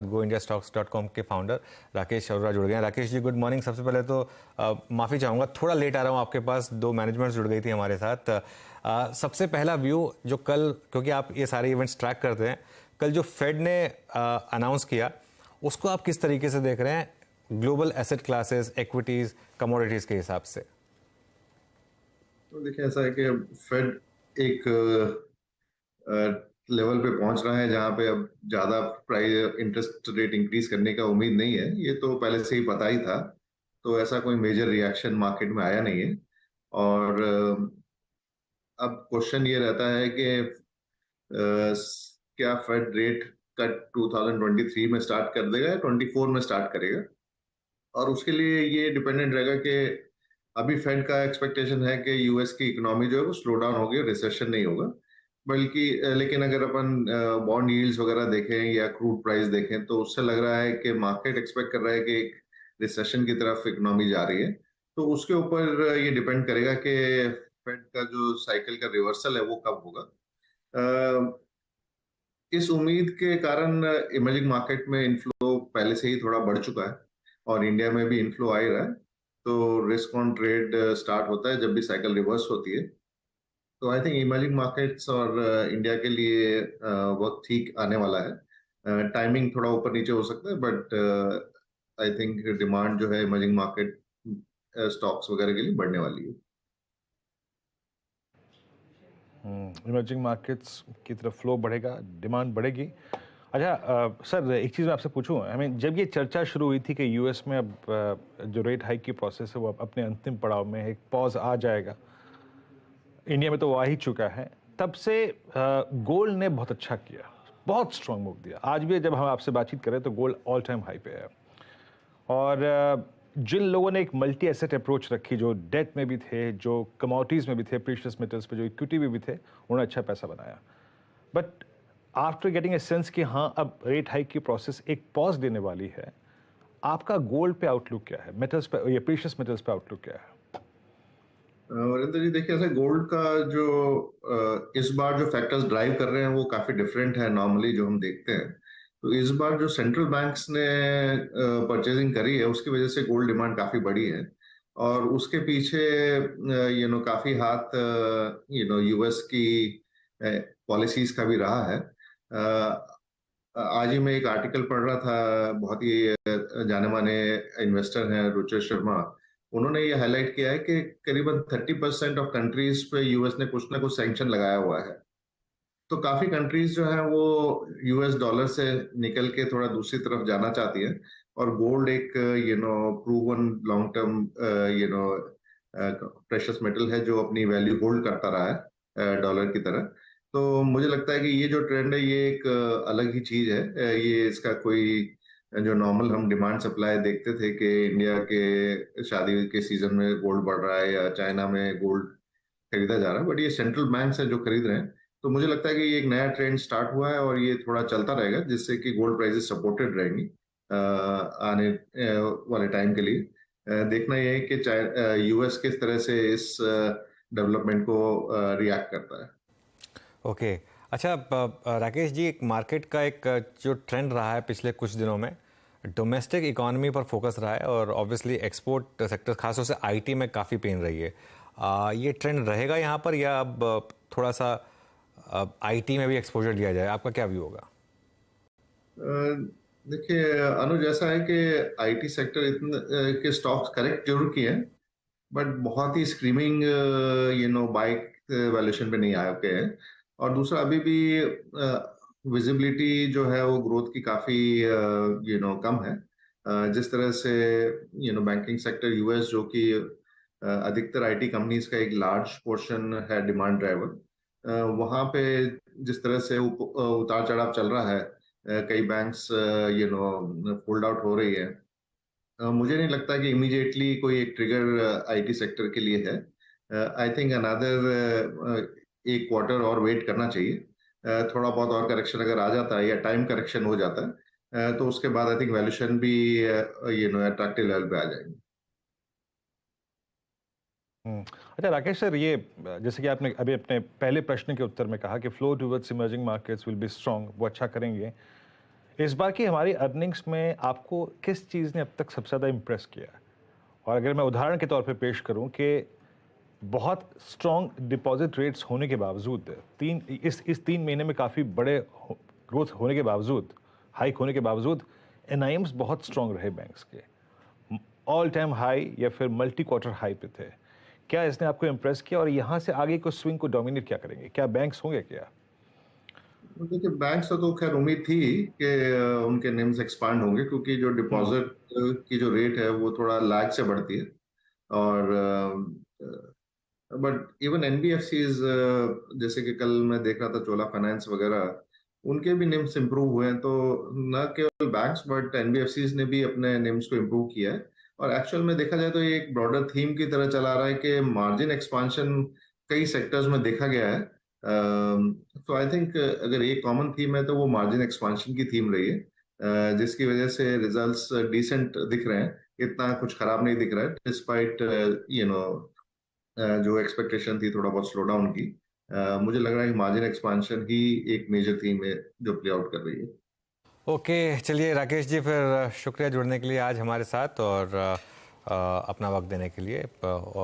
goindiastocks.com के founder Rakesh Arora जुड़ गए हैं। Rakesh ji, good morning. सबसे पहले तो माफ़ी चाहूँगा, थोड़ा लेट आ रहा हूँ आपके पास, दो मैनेजमेंट जुड़ गई थी हमारे साथ। सबसे पहला व्यू जो कल, क्योंकि आप ये सारे इवेंट्स ट्रैक करते हैं, कल जो फेड ने अनाउंस किया उसको आप किस तरीके से देख रहे हैं global asset classes, equities, commodities के हिसाब से? तो देखिए, ऐसा है कि फेड एक लेवल पे पहुंच रहा है जहां पे अब ज्यादा प्राइस इंटरेस्ट रेट इंक्रीज करने का उम्मीद नहीं है। ये तो पहले से ही पता ही था, तो ऐसा कोई मेजर रिएक्शन मार्केट में आया नहीं है। और अब क्वेश्चन ये रहता है कि क्या फेड रेट कट 2023 में स्टार्ट कर देगा या 24 में स्टार्ट करेगा। और उसके लिए ये डिपेंडेंट रहेगा कि अभी फेड का एक्सपेक्टेशन है कि यूएस की इकोनॉमी जो है वो स्लो डाउन होगी, रिसेशन नहीं होगा। बल्कि लेकिन अगर अपन बॉन्ड यील्ड्स वगैरह देखें या क्रूड प्राइस देखें तो उससे लग रहा है कि मार्केट एक्सपेक्ट कर रहा है कि एक रिसेशन की तरफ इकोनॉमी जा रही है। तो उसके ऊपर ये डिपेंड करेगा कि फेड का जो साइकिल का रिवर्सल है वो कब होगा। इस उम्मीद के कारण इमर्जिंग मार्केट में इनफ्लो पहले से ही थोड़ा बढ़ चुका है और इंडिया में भी इनफ्लो आ ही रहा है। तो रिस्क ऑन ट्रेड स्टार्ट होता है जब भी साइकिल रिवर्स होती है। तो आई थिंक इमर्जिंग मार्केट्स और इंडिया के लिए वक्त ठीक आने वाला है। टाइमिंग थोड़ा ऊपर नीचे हो सकता है, बट आई थिंक डिमांड जो है इमर्जिंग मार्केट स्टॉक्स वगैरह के लिए बढ़ने वाली है। इमर्जिंग मार्केट्स की तरफ फ्लो बढ़ेगा, डिमांड बढ़ेगी। अच्छा सर, एक चीज़ मैं आपसे पूछूं, जब ये चर्चा शुरू हुई थी कि यूएस में अब जो रेट हाइक की प्रोसेस है वो अपने अंतिम पड़ाव में, एक पॉज आ जाएगा, इंडिया में तो वो आ ही चुका है, तब से गोल्ड ने बहुत अच्छा किया, बहुत स्ट्रांग मूव दिया। आज भी जब हम आपसे बातचीत करें तो गोल्ड ऑल टाइम हाई पे है। और जिन लोगों ने एक मल्टी एसेट अप्रोच रखी, जो डेट में भी थे, जो कमोडिटीज़ में भी थे, प्रीशियस मेटल्स पे, जो इक्विटी में भी थे, उन्होंने अच्छा पैसा बनाया। But after getting a sense कि हाँ अब रेट हाइक की प्रोसेस एक पॉज देने वाली है, आपका गोल्ड पे आउटलुक क्या है, मेटल्स पे या प्रीशियस मेटल्स पे आउटलुक क्या है? वरिंदर जी, देखिए, ऐसे गोल्ड का जो इस बार जो फैक्टर्स ड्राइव कर रहे हैं वो काफी डिफरेंट है नॉर्मली जो हम देखते हैं। तो इस बार जो सेंट्रल बैंक्स ने परचेजिंग करी है उसकी वजह से गोल्ड डिमांड काफी बढ़ी है। और उसके पीछे काफी हाथ यूएस की पॉलिसीज का भी रहा है। आज ही मैं एक आर्टिकल पढ़ रहा था, बहुत ही जाने माने इन्वेस्टर हैं रुचेश शर्मा। उन्होंने ये हाईलाइट किया है कि करीबन 30% ऑफ कंट्रीज पे यूएस ने कुछ ना कुछ सैंक्शन लगाया हुआ है। तो काफी कंट्रीज जो है वो यूएस डॉलर से निकल के थोड़ा दूसरी तरफ जाना चाहती है। और गोल्ड एक proven long term precious metal है जो अपनी वैल्यू होल्ड करता रहा है डॉलर की तरह। तो मुझे लगता है कि ये जो ट्रेंड है ये एक अलग ही चीज है। ये इसका कोई जो नॉर्मल हम डिमांड सप्लाई देखते थे कि इंडिया के शादी के सीजन में गोल्ड बढ़ रहा है या चाइना में गोल्ड खरीदा जा रहा है, बट ये सेंट्रल बैंक है जो खरीद रहे हैं। तो मुझे लगता है कि ये एक नया ट्रेंड स्टार्ट हुआ है और ये थोड़ा चलता रहेगा जिससे कि गोल्ड प्राइसेस सपोर्टेड रहेंगी आने वाले टाइम के लिए। देखना यह है कि यूएस किस तरह से इस डेवलपमेंट को रिएक्ट करता है। ओके अच्छा, राकेश जी, एक मार्केट का एक जो ट्रेंड रहा है पिछले कुछ दिनों में, डोमेस्टिक इकोनॉमी पर फोकस रहा है और ऑब्वियसली एक्सपोर्ट सेक्टर खासतौर से आईटी में काफ़ी पेन रही है। ये ट्रेंड रहेगा यहाँ पर या अब थोड़ा सा आईटी में भी एक्सपोजर दिया जाए? आपका क्या व्यू होगा? देखिए अनुज, ऐसा है कि आईटी सेक्टर इतने के स्टॉक्स करेक्ट जरूर किए हैं, बट बहुत ही स्क्रीमिंग बाइक वैल्यूएशन पे नहीं आए हैं। और दूसरा, अभी भी विजिबिलिटी जो है वो ग्रोथ की काफी कम है। जिस तरह से बैंकिंग सेक्टर यूएस जो कि अधिकतर आईटी कंपनीज का एक लार्ज पोर्शन है डिमांड ड्राइवर, वहां पे जिस तरह से उतार चढ़ाव चल रहा है, कई बैंक्स फोल्ड आउट हो रही है। मुझे नहीं लगता कि इमीडिएटली कोई एक ट्रिगर आईटी सेक्टर के लिए है। आई थिंक अनदर एक क्वार्टर और वेट करना चाहिए। थोड़ा बहुत और करेक्शन अगर आ जाता है या टाइम करेक्शन हो जाता है, तो उसके बाद आई थिंक वैल्यूएशन भी अट्रैक्टिव लेवल पे आ जाएंगे। अच्छा राकेश सर, ये जैसे कि आपने अभी अपने पहले प्रश्न के उत्तर में कहा कि flow towards emerging markets will be strong, वो अच्छा करेंगे। इस बार की हमारी अर्निंग्स में आपको किस चीज़ ने अब तक सबसे ज़्यादा इम्प्रेस किया? और अगर मैं उदाहरण के तौर पे पेश करूं कि बहुत स्ट्रॉन्ग डिपॉजिट रेट्स होने के बावजूद इस 3 महीने में काफ़ी बड़े ग्रोथ होने के बावजूद, हाइक होने के बावजूद एनआईएम्स बहुत स्ट्रॉन्ग रहे बैंक्स के, ऑल टाइम हाई या फिर मल्टी क्वार्टर हाई पे थे। क्या इसने आपको इम्प्रेस किया और यहाँ से आगे को स्विंग को डोमिनेट क्या करेंगे? क्या बैंक्स होंगे क्या? देखिए, बैंक से तो खैर उम्मीद थी कि उनके निम्स एक्सपांड होंगे, क्योंकि जो डिपॉजिट की जो रेट है वो थोड़ा लैग से बढ़ती है। और बट इवन एनबीएफसीज, जैसे कि कल मैं देख रहा था चोला फाइनेंस वगैरह, उनके भी निम्स इम्प्रूव हुए हैं। तो न केवल बैंक्स बट एनबीएफसीज ने भी अपने निम्स को इम्प्रूव किया है। और एक्चुअल में देखा जाए तो ये एक ब्रॉडर थीम की तरह चला रहा है कि मार्जिन एक्सपांशन कई सेक्टर्स में देखा गया है। तो आई थिंक अगर एक कॉमन थीम है तो वो मार्जिन एक्सपांशन की थीम रही है, जिसकी वजह से रिजल्ट्स डिसेंट दिख रहे हैं। इतना कुछ खराब नहीं दिख रहा है, डिस्पाइट जो एक्सपेक्टेशन थी थोड़ा बहुत स्लो डाउन की। मुझे लग रहा है कि मार्जिन एक्सपांशन ही एक मेजर थीम है जो प्ले आउट कर रही है। ओके, चलिए राकेश जी, फिर शुक्रिया जुड़ने के लिए आज हमारे साथ और अपना वक्त देने के लिए।